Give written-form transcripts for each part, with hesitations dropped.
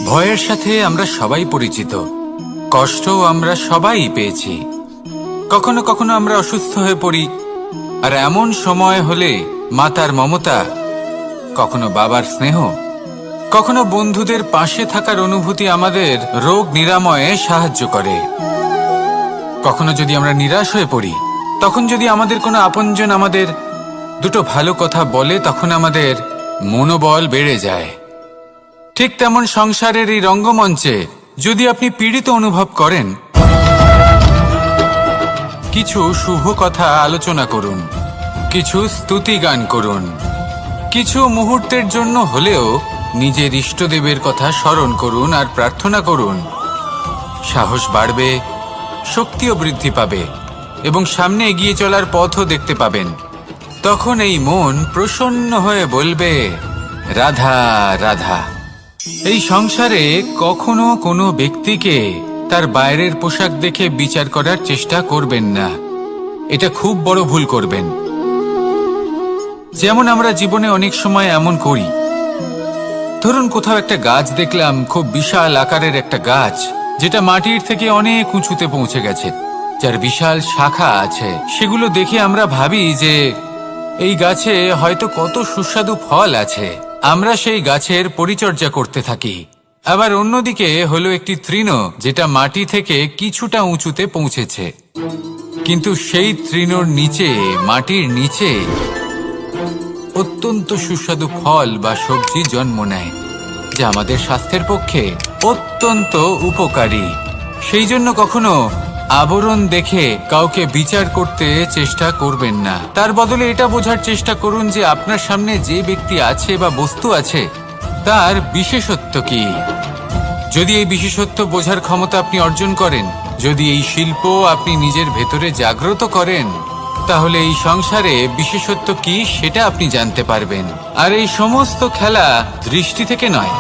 ভয়ের সাথে আমরা সবাই পরিচিত, কষ্টও আমরা সবাই পেয়েছি। কখনো কখনো আমরা অসুস্থ হয়ে পড়ি, আর এমন সময় হলে মাতার মমতা, কখনো বাবার স্নেহ, কখনো বন্ধুদের পাশে থাকার অনুভূতি আমাদের রোগ নিরাময়ে সাহায্য করে। কখনো যদি আমরা নিরাশ হয়ে পড়ি, তখন যদি আমাদের কোনো আপনজন আমাদের দুটো ভালো কথা বলে, তখন আমাদের মনোবল বেড়ে যায়। ঠিক তেমন সংসারের এই রঙ্গমঞ্চে যদি আপনি পীড়িত অনুভব করেন, কিছু শুভ কথা আলোচনা করুন, কিছু স্তুতি গান করুন, কিছু মুহূর্তের জন্য হলেও নিজের ইষ্টদেবের কথা স্মরণ করুন আর প্রার্থনা করুন। সাহস বাড়বে, শক্তিও বৃদ্ধি পাবে এবং সামনে এগিয়ে চলার পথও দেখতে পাবেন। তখন এই মন প্রসন্ন হয়ে বলবে, রাধা রাধা। এই সংসারে কখনো কোনো ব্যক্তিকে তার বাইরের পোশাক দেখে বিচার করার চেষ্টা করবেন না, এটা খুব বড় ভুল করবেন। যেমন আমরা জীবনে অনেক সময় এমন করি, ধরুন কোথাও একটা গাছ দেখলাম, খুব বিশাল আকারের একটা গাছ, যেটা মাটির থেকে অনেক উঁচুতে পৌঁছে গেছে, যার বিশাল শাখা আছে। সেগুলো দেখে আমরা ভাবি যে এই গাছে হয়তো কত সুস্বাদু ফল আছে, আমরা সেই গাছের পরিচর্যা করতে থাকি। আবার অন্যদিকে হলো একটি তৃণ, যেটা মাটি থেকে কিছুটা উঁচুতে পৌঁছেছে, কিন্তু সেই তৃণর নিচে, মাটির নিচে অত্যন্ত সুস্বাদু ফল বা সবজি জন্ম নেয়, যা আমাদের স্বাস্থ্যের পক্ষে অত্যন্ত উপকারী। সেই জন্য কখনো আবরণ দেখে কাউকে বিচার করতে চেষ্টা করবেন না। তার বদলে এটা বোঝার চেষ্টা করুন যে আপনার সামনে যে ব্যক্তি আছে বা বস্তু আছে, তার বিশেষত্ব কি। যদি এই বিশেষত্ব বোঝার ক্ষমতা আপনি অর্জন করেন, যদি এই শিল্প আপনি নিজের ভেতরে জাগ্রত করেন, তাহলে এই সংসারে বিশেষত্ব কি সেটা আপনি জানতে পারবেন। আর এই সমস্ত খেলা দৃষ্টি থেকে নয়,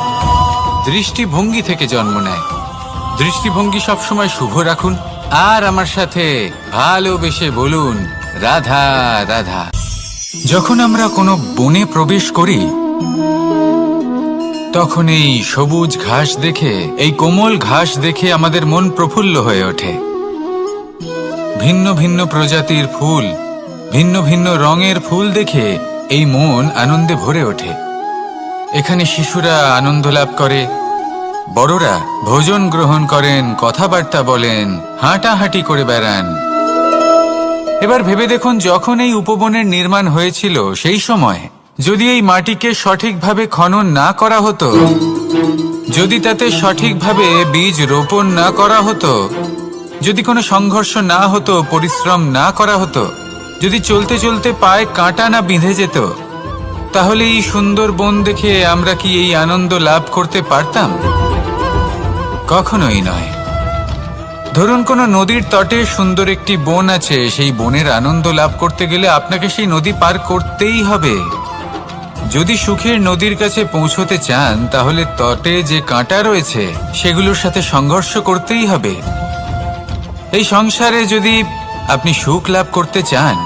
দৃষ্টিভঙ্গি থেকে জন্ম নেয়। দৃষ্টিভঙ্গি সবসময় শুভ রাখুন, আর আমার সাথে ভালোবেসে বলুন, রাধা রাধা। যখন আমরা কোনো বনে প্রবেশ করি, তখন এই সবুজ ঘাস দেখে, এই কোমল ঘাস দেখে আমাদের মন প্রফুল্ল হয়ে ওঠে। ভিন্ন ভিন্ন প্রজাতির ফুল, ভিন্ন ভিন্ন রঙের ফুল দেখে এই মন আনন্দে ভরে ওঠে। এখানে শিশুরা আনন্দ লাভ করে, বড়রা ভোজন গ্রহণ করেন, কথাবার্তা বলেন, হাঁটাহাঁটি করে বেড়ান। এবার ভেবে দেখুন, যখন এই উপবনের নির্মাণ হয়েছিল, সেই সময় যদি এই মাটিকে সঠিকভাবে খনন না করা হতো, যদি তাতে সঠিকভাবে বীজ রোপণ না করা হতো, যদি কোনো সংঘর্ষ না হতো, পরিশ্রম না করা হতো, যদি চলতে চলতে পায়ে কাঁটা না বিঁধে যেত, তাহলে এই সুন্দর বন দেখে আমরা কি এই আনন্দ লাভ করতে পারতাম? কখনোই নয়। ধরুন কোনো নদীর তটে সুন্দর একটি বন আছে, সেই বনের আনন্দ লাভ করতে গেলে আপনাকে সেই নদী পার করতেই হবে। যদি সুখের নদীর কাছে পৌঁছতে চান, তাহলে তটে যে কাঁটা রয়েছে সেগুলোর সাথে সংঘর্ষ করতেই হবে। এই সংসারে যদি আপনি সুখ লাভ করতে চান,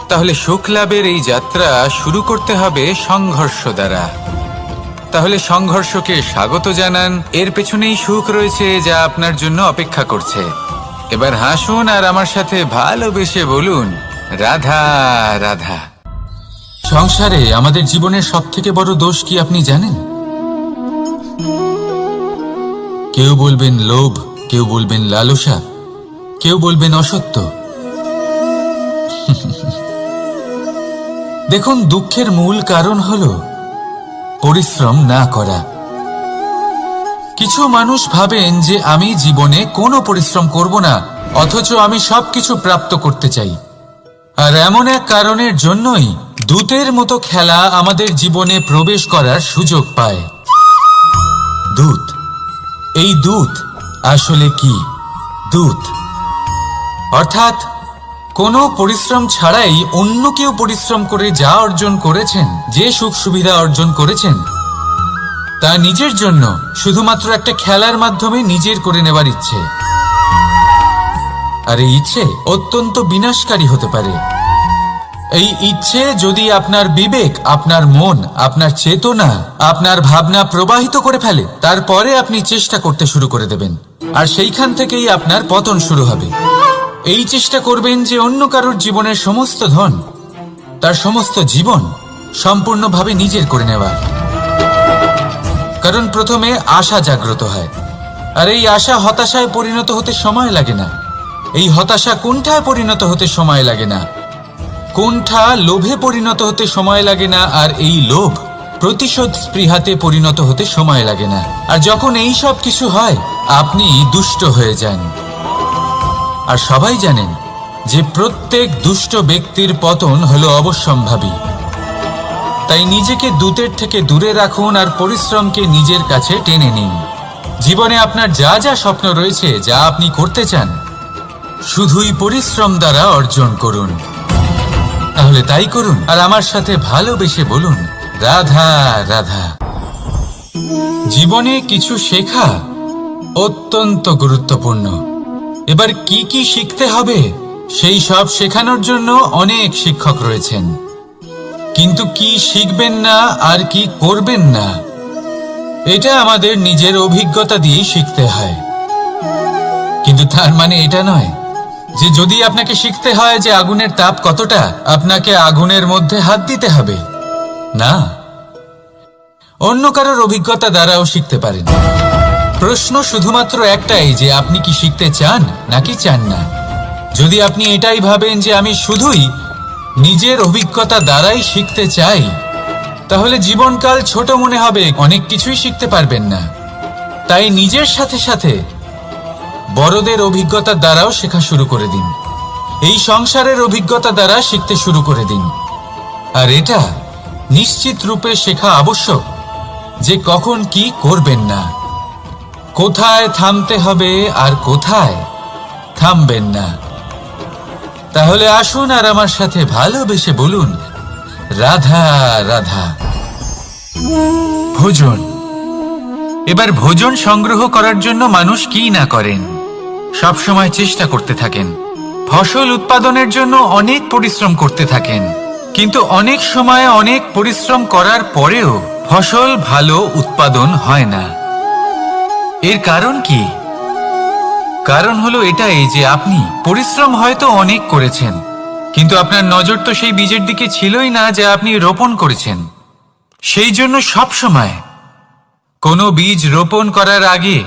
তাহলে সুখ লাভের এই যাত্রা শুরু করতে হবে সংঘর্ষ দ্বারা। তাহলে সংঘর্ষকে স্বাগত জানান, এর পেছনেই সুখ রয়েছে যা আপনার জন্য অপেক্ষা করছে। এবার হাসুন আর আমার সাথে ভালোবেসে বলুন, রাধা রাধা। সংসারে আমাদের জীবনের সবথেকে বড় দোষ কি আপনি জানেন? কেউ বলবেন লোভ, কেউ বলবেন লালসা, কেউ বলবেন অসত্য। দেখুন, দুঃখের মূল কারণ হলো পরিশ্রম না করা। কিছু মানুষ ভাবেন যে আমি জীবনে কোনো পরিশ্রম করব না, অথচ আমি সবকিছু প্রাপ্ত করতে চাই। আর এমন এক কারণের জন্যই দূতের মতো খেলা আমাদের জীবনে প্রবেশ করার সুযোগ পায়। দূত। এই দূত আসলে কি? দূত অর্থাৎ কোনো পরিশ্রম ছাড়াই অন্য কেউ পরিশ্রম করে যা অর্জন করেছেন, যে সুখ সুবিধা অর্জন করেছেন, তা নিজের জন্য শুধুমাত্র একটা খেলার মাধ্যমে নিজের করে নেবার ইচ্ছে। আর এই ইচ্ছে অত্যন্ত বিনাশকারী হতে পারে। এই ইচ্ছে যদি আপনার বিবেক, আপনার মন, আপনার চেতনা, আপনার ভাবনা প্রবাহিত করে ফেলে, তারপরে আপনি চেষ্টা করতে শুরু করে দেবেন, আর সেইখান থেকেই আপনার পতন শুরু হবে। এই চেষ্টা করবেন যে অন্য কারোর জীবনের সমস্ত ধন, তার সমস্ত জীবন সম্পূর্ণভাবে নিজের করে নেওয়ার। কারণ প্রথমে আশা জাগ্রত হয়, আর এই আশা হতাশায় পরিণত হতে সময় লাগে না। এই হতাশা কুণ্ঠায় পরিণত হতে সময় লাগে না, কুণ্ঠা লোভে পরিণত হতে সময় লাগে না, আর এই লোভ প্রতিশোধ স্পৃহাতে পরিণত হতে সময় লাগে না। আর যখন এই সব কিছু হয়, আপনি দুষ্ট হয়ে যান। আর সবাই জানেন যে প্রত্যেক দুষ্ট ব্যক্তির পতন হলো অবশ্যম্ভাবী। তাই নিজেকে দূতের থেকে দূরে রাখুন আর পরিশ্রমকে নিজের কাছে টেনে নিন। জীবনে আপনার যা যা স্বপ্ন রয়েছে, যা আপনি করতে চান, শুধুই পরিশ্রম দ্বারা অর্জন করুন। তাহলে তাই করুন, আর আমার সাথে ভালোবেসে বলুন, রাধা রাধা। জীবনে কিছু শেখা অত্যন্ত গুরুত্বপূর্ণ। এবার কি কি শিখতে হবে, সেই সব শেখানোর জন্য অনেক শিক্ষক রয়েছেন, কিন্তু কি শিখবেন না আর কি করবেন না, এটা আমাদের নিজের অভিজ্ঞতা দিয়েই শিখতে হয়। কিন্তু তার মানে এটা নয় যে যদি আপনাকে শিখতে হয় যে আগুনের তাপ কতটা, আপনাকে আগুনের মধ্যে হাত দিতে হবে। না, অন্য কারোর অভিজ্ঞতা দ্বারাও শিখতে পারেন। প্রশ্ন শুধুমাত্র একটাই যে আপনি কি শিখতে চান নাকি চান না। যদি আপনি এটাই ভাবেন যে আমি শুধুই নিজের অভিজ্ঞতা দ্বারাই শিখতে চাই, তাহলে জীবনকাল ছোট মনে হবে, অনেক কিছুই শিখতে পারবেন না। তাই নিজের সাথে সাথে বড়দের অভিজ্ঞতা দ্বারাও শেখা শুরু করে দিন। এই সংসারের অভিজ্ঞতা দ্বারা শিখতে শুরু করে দিন। আর এটা নিশ্চিত রূপে শেখা আবশ্যক যে কখন কি করবেন না, কোথায় থামতে হবে আর কোথায় থামবেন না। তাহলে আসুন আর আমার সাথে ভালোবেসে বলুন, রাধা রাধা। ভোজন। এবার ভোজন সংগ্রহ করার জন্য মানুষ কি না করেন, সব সময় চেষ্টা করতে থাকেন। ফসল উৎপাদনের জন্য অনেক পরিশ্রম করতে থাকেন, কিন্তু অনেক সময় অনেক পরিশ্রম করার পরেও ফসল ভালো উৎপাদন হয় না। এর কারণ কি? কারণ হলো এটাই যে আপনি পরিশ্রম হয়তো অনেক করেছেন, কিন্তু আপনার নজর তো সেই বীজের দিকে ছিলই না যা আপনি রোপণ করেছেন। সেই জন্য সব সময় কোনো বীজ রোপণ করার আগে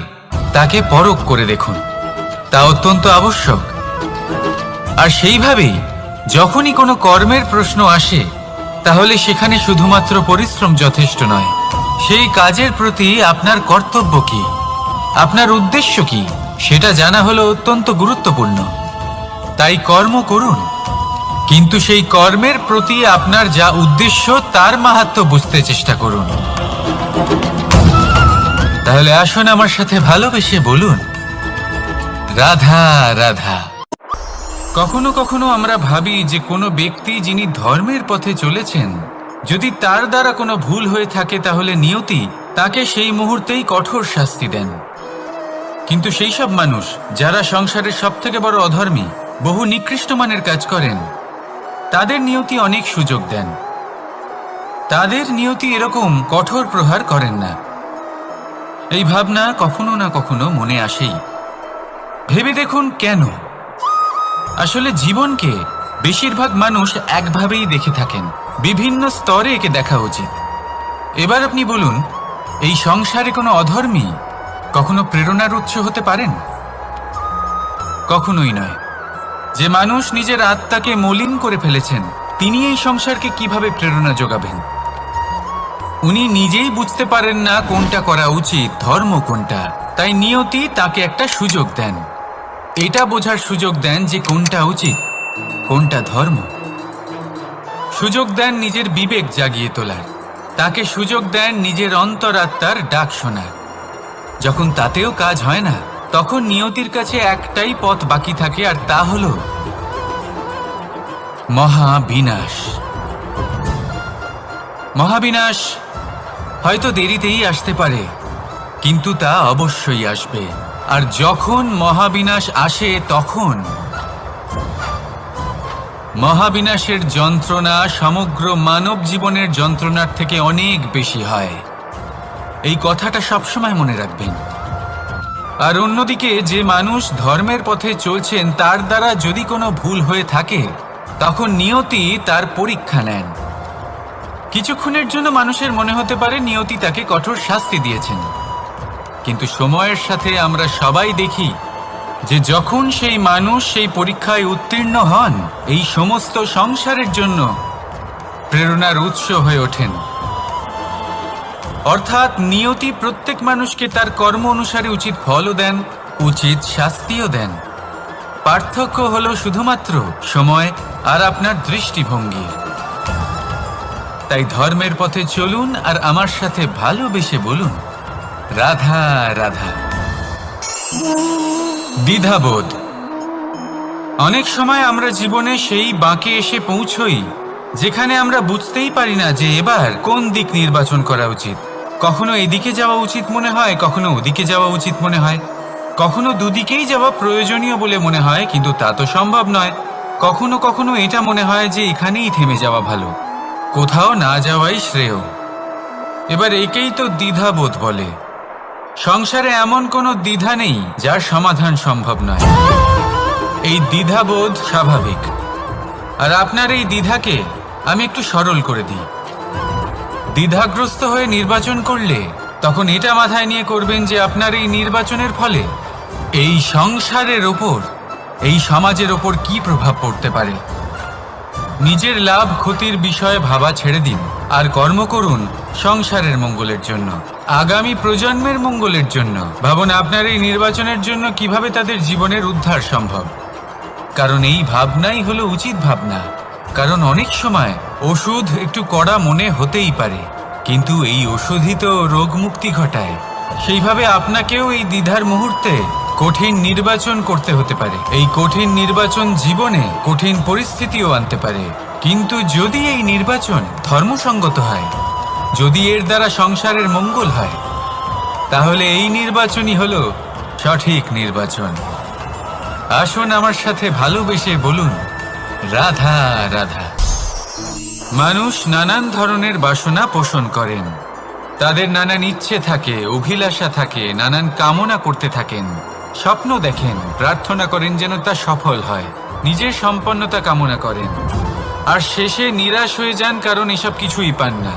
তাকে পরখ করে দেখুন, তা অত্যন্ত আবশ্যক। আর সেইভাবেই যখনই কোনো কর্মের প্রশ্ন আসে, তাহলে সেখানে শুধুমাত্র পরিশ্রম যথেষ্ট নয়। সেই কাজের প্রতি আপনার কর্তব্য কি, আপনার উদ্দেশ্য কি, সেটা জানা হলো অত্যন্ত গুরুত্বপূর্ণ। তাই কর্ম করুন, কিন্তু সেই কর্মের প্রতি আপনার যা উদ্দেশ্য তার মাহাত্ম্য বুঝতে চেষ্টা করুন। তাহলে আসুন আমার সাথে ভালোবেসে বলুন, রাধা রাধা। কখনো কখনো আমরা ভাবি যে কোনো ব্যক্তি যিনি ধর্মের পথে চলেছেন, যদি তার দ্বারা কোনো ভুল হয়ে থাকে তাহলে নিয়তি তাকে সেই মুহূর্তেই কঠোর শাস্তি দেন। কিন্তু সেই সব মানুষ যারা সংসারের সবথেকে বড় অধর্মী, বহু নিকৃষ্ট মানের কাজ করেন, তাদের নিয়তি অনেক সুযোগ দেন। তাদের নিয়তি এরকম কঠোর প্রহার করেন না। এই ভাবনা কখনো না কখনো মনে আসেই। ভেবে দেখুন কেন? আসলে জীবনকে বেশিরভাগ মানুষ একভাবেই দেখে থাকেন, বিভিন্ন স্তরে একে দেখা উচিত। এবার আপনি বলুন, এই সংসারে কোনো অধর্মী কখনো প্রেরণার উৎস হতে পারেন? কখনোই নয়। যে মানুষ নিজের আত্মাকে মলিন করে ফেলেছেন, তিনি এই সংসারকে কিভাবে প্রেরণা যোগাবেন? উনি নিজেই বুঝতে পারেন না কোনটা করা উচিত, ধর্ম কোনটা। তাই নিয়তি তাকে একটা সুযোগ দেন, এটা বোঝার সুযোগ দেন যে কোনটা উচিত, কোনটা ধর্ম। সুযোগ দেন নিজের বিবেক জাগিয়ে তোলার, তাকে সুযোগ দেন নিজের অন্তরাত্মার ডাক শোনার। যখন তাতেও কাজ হয় না, তখন নিয়তির কাছে একটাই পথ বাকি থাকে, আর তা হল মহাবিনাশ। মহাবিনাশ হয়তো দেরিতেই আসতে পারে, কিন্তু তা অবশ্যই আসবে। আর যখন মহাবিনাশ আসে, তখন মহাবিনাশের যন্ত্রণা সমগ্র মানব জীবনের যন্ত্রণার থেকে অনেক বেশি হয়। এই কথাটা সবসময় মনে রাখবেন। আর অন্যদিকে যে মানুষ ধর্মের পথে চলছেন তার দ্বারা যদি কোনো ভুল হয়ে থাকে তখন নিয়তি তার পরীক্ষা নেন। কিছুক্ষণের জন্য মানুষের মনে হতে পারে নিয়তি তাকে কঠোর শাস্তি দিয়েছেন, কিন্তু সময়ের সাথে আমরা সবাই দেখি যে যখন সেই মানুষ সেই পরীক্ষায় উত্তীর্ণ হন, এই সমস্ত সংসারের জন্য প্রেরণার উৎস হয়ে ওঠেন। অর্থাৎ নিয়তি প্রত্যেক মানুষকে তার কর্ম অনুসারে উচিত ফলও দেন, উচিত শাস্তিও দেন। পার্থক্য হলো শুধুমাত্র সময় আর আপনার দৃষ্টিভঙ্গি। তাই ধর্মের পথে চলুন আর আমার সাথে ভালোবেসে বলুন, রাধা রাধা। দ্বিধাবোধ। অনেক সময় আমরা জীবনে সেই বাঁকে এসে পৌঁছই যেখানে আমরা বুঝতেই পারি না যে এবার কোন দিক নির্বাচন করা উচিত। কখনো এদিকে যাওয়া উচিত মনে হয়, কখনো ওদিকে যাওয়া উচিত মনে হয়, কখনো দুদিকেই যাওয়া প্রয়োজনীয় বলে মনে হয়, কিন্তু তা তো সম্ভব নয়। কখনো কখনো এটা মনে হয় যে এখানেই থেমে যাওয়া ভালো, কোথাও না যাওয়াই শ্রেয়। এবার একেই তো দ্বিধাবোধ বলে। সংসারে এমন কোনো দ্বিধা নেই যার সমাধান সম্ভব নয়। এই দ্বিধাবোধ স্বাভাবিক। আর আপনার এই দ্বিধাকে আমি একটু সরল করে দিই। দ্বিধাগ্রস্ত হয়ে নির্বাচন করলে তখন এটা মাথায় নিয়ে করবেন যে আপনার এই নির্বাচনের ফলে এই সংসারের ওপর, এই সমাজের ওপর কি প্রভাব পড়তে পারে। নিজের লাভ ক্ষতির বিষয়ে ভাবা ছেড়ে দিন আর কর্ম করুন সংসারের মঙ্গলের জন্য, আগামী প্রজন্মের মঙ্গলের জন্য। ভাবুন আপনার এই নির্বাচনের জন্য কিভাবে তাদের জীবনের উদ্ধার সম্ভব। কারণ এই ভাবনাই হলো উচিত ভাবনা। কারণ অনেক সময় ওষুধ একটু কড়া মনে হতেই পারে, কিন্তু এই ওষুধই তো রোগ মুক্তি ঘটায়। সেইভাবে আপনাকেও এই দ্বিধার মুহূর্তে কঠিন নির্বাচন করতে হতে পারে। এই কঠিন নির্বাচন জীবনে কঠিন পরিস্থিতিও আনতে পারে, কিন্তু যদি এই নির্বাচন ধর্মসঙ্গত হয়, যদি এর দ্বারা সংসারের মঙ্গল হয়, তাহলে এই নির্বাচনই হলো সঠিক নির্বাচন। আসুন আমার সাথে ভালোবেসে বলুন, রাধা রাধা। মানুষ নানান ধরনের বাসনা পোষণ করেন। তাদের নানান ইচ্ছে থাকে, অভিলাষা থাকে, নানান কামনা করতে থাকেন, স্বপ্ন দেখেন, প্রার্থনা করেন যেন তা সফল হয়, নিজের সম্পন্নতা কামনা করেন, আর শেষে নিরাশ হয়ে যান কারণ এসব কিছুই পান না।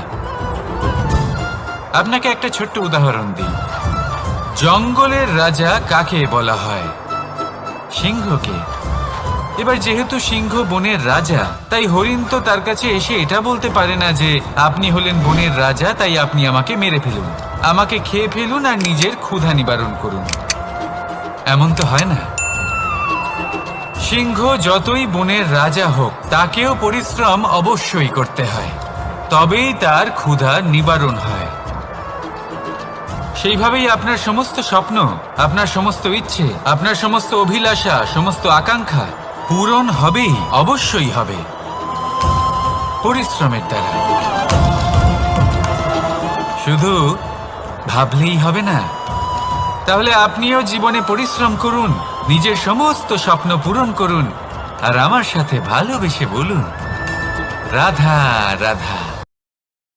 আপনাকে একটা ছোট্ট উদাহরণ দিই। জঙ্গলের রাজা কাকে বলা হয়? সিংহকে। এবার যেহেতু সিংহ বনের রাজা, তাই হরিণ তো তার কাছে এসে এটা বলতে পারে না যে আপনি হলেন বনের রাজা, তাই আপনি আমাকে মেরে ফেলুন, আমাকে খেয়ে ফেলুন আর নিজের ক্ষুধা নিবারণ করুন। এমন তো হয় না। সিংহ যতই বনের রাজা হোক, তাকেও পরিশ্রম অবশ্যই করতে হয়, তবেই তার ক্ষুধা নিবারণ হয়। সেইভাবেই আপনার সমস্ত স্বপ্ন, আপনার সমস্ত ইচ্ছে, আপনার সমস্ত অভিলাষা, সমস্ত আকাঙ্ক্ষা পূরণ হবেই, অবশ্যই হবে, পরিশ্রমের দ্বারা। শুধু ভাবলেই হবে না। তাহলে আপনিও জীবনে পরিশ্রম করুন, নিজের সমস্ত স্বপ্ন পূরণ করুন, আর আমার সাথে ভালোবেসে বলুন, রাধা রাধা।